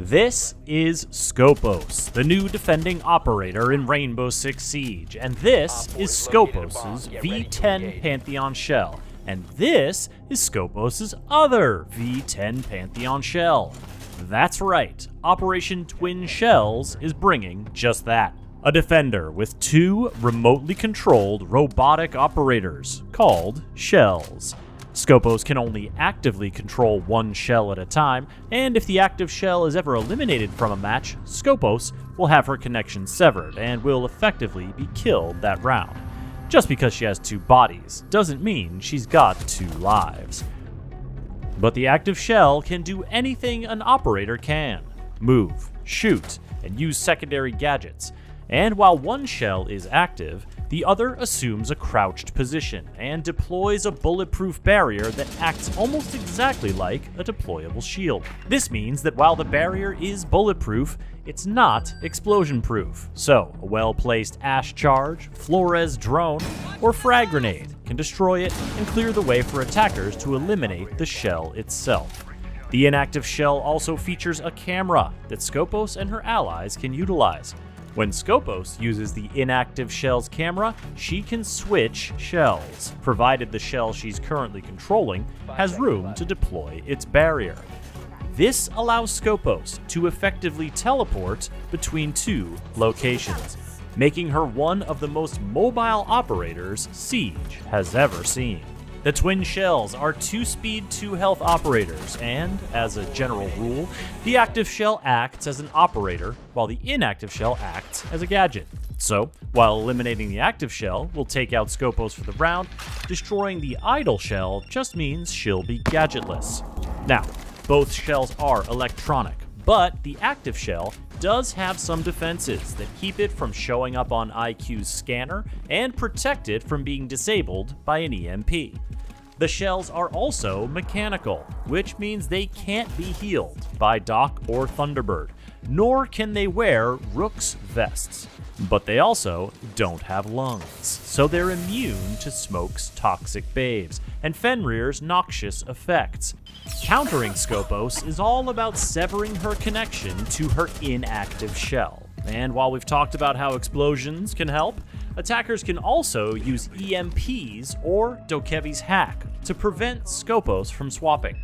This is Skopos, the new defending operator in Rainbow Six Siege, and this is Skopos' V10 Pantheon shell, and this is Skopos' other V10 Pantheon shell. That's right, Operation Twin Shells is bringing just that. A defender with two remotely controlled robotic operators called shells. Skopos can only actively control one shell at a time, and if the active shell is ever eliminated from a match, Skopos will have her connection severed and will effectively be killed that round. Just because she has two bodies doesn't mean she's got two lives. But the active shell can do anything an operator can: move, shoot, and use secondary gadgets. And while one shell is active, the other assumes a crouched position and deploys a bulletproof barrier that acts almost exactly like a deployable shield. This means that while the barrier is bulletproof, it's not explosion-proof. So, a well-placed ash charge, Flores drone, or frag grenade can destroy it and clear the way for attackers to eliminate the shell itself. The inactive shell also features a camera that Skopos and her allies can utilize. When Skopos uses the inactive shell's camera, she can switch shells, provided the shell she's currently controlling has room to deploy its barrier. This allows Skopos to effectively teleport between two locations, making her one of the most mobile operators Siege has ever seen. The twin shells are 2-speed, 2-health operators, and, as a general rule, the active shell acts as an operator, while the inactive shell acts as a gadget. So, while eliminating the active shell will take out Skopos for the round, destroying the idle shell just means she'll be gadgetless. Now, both shells are electronic, but the active shell does have some defenses that keep it from showing up on IQ's scanner and protect it from being disabled by an EMP. The shells are also mechanical, which means they can't be healed by Doc or Thunderbird, nor can they wear Rook's vests. But they also don't have lungs, so they're immune to Smoke's toxic babes and Fenrir's noxious effects. Countering Skopos is all about severing her connection to her inactive shell. And while we've talked about how explosions can help, attackers can also use EMPs or Dokkaebi's hack to prevent Skopos from swapping.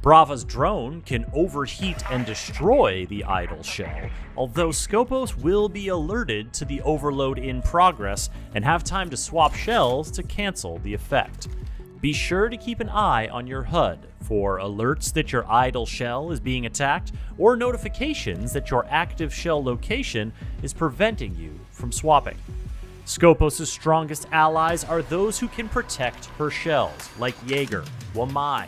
Brava's drone can overheat and destroy the idle shell, although Skopos will be alerted to the overload in progress and have time to swap shells to cancel the effect. Be sure to keep an eye on your HUD for alerts that your idle shell is being attacked or notifications that your active shell location is preventing you from swapping. Skopos' strongest allies are those who can protect her shells, like Jaeger, Wamai,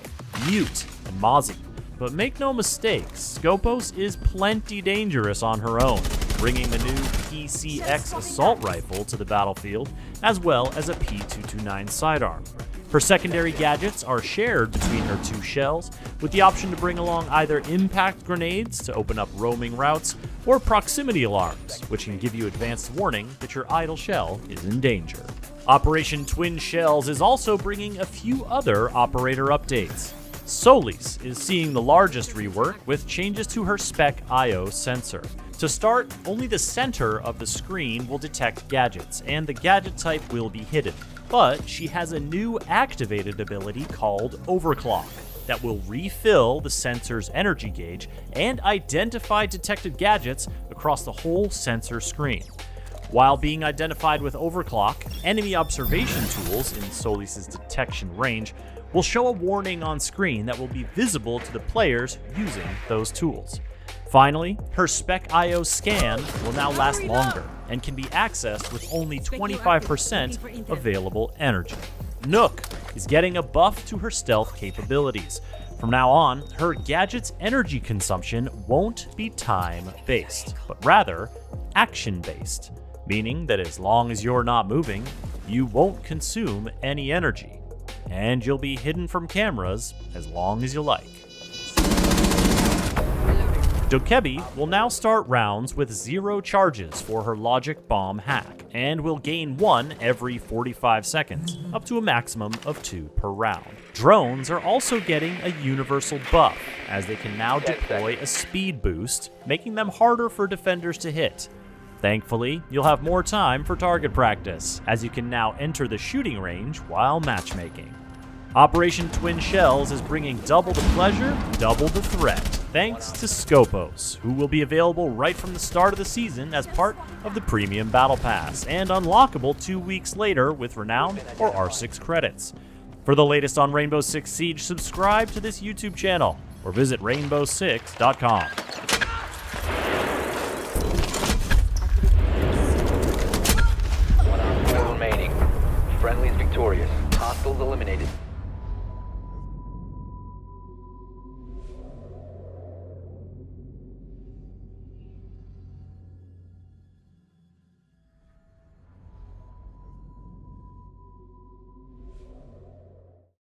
Mute, and Mozzie. But make no mistakes, Skopos is plenty dangerous on her own, bringing the new PCX assault rifle to the battlefield, as well as a P229 sidearm. Her secondary gadgets are shared between her two shells, with the option to bring along either impact grenades to open up roaming routes, or proximity alarms, which can give you advanced warning that your idle shell is in danger. Operation Twin Shells is also bringing a few other operator updates. Solis is seeing the largest rework with changes to her Spec IO sensor. To start, only the center of the screen will detect gadgets, and the gadget type will be hidden. But she has a new activated ability called Overclock that will refill the sensor's energy gauge and identify detected gadgets across the whole sensor screen. While being identified with Overclock, enemy observation tools in Solis' detection range will show a warning on screen that will be visible to the players using those tools. Finally, her Spec IO scan will now last longer and can be accessed with only 25% available energy. Nokk is getting a buff to her stealth capabilities. From now on, her gadget's energy consumption won't be time-based, but rather action-based, meaning that as long as you're not moving, you won't consume any energy, and you'll be hidden from cameras as long as you like. Dokkaebi will now start rounds with 0 charges for her logic bomb hack, and will gain 1 every 45 seconds, up to a maximum of 2 per round. Drones are also getting a universal buff, as they can now deploy a speed boost, making them harder for defenders to hit. Thankfully, you'll have more time for target practice, as you can now enter the shooting range while matchmaking. Operation Twin Shells is bringing double the pleasure, double the threat, thanks to Scopos, who will be available right from the start of the season as part of the Premium Battle Pass, and unlockable 2 weeks later with Renown or R6 credits. For the latest on Rainbow Six Siege, subscribe to this YouTube channel, or visit rainbow6.com.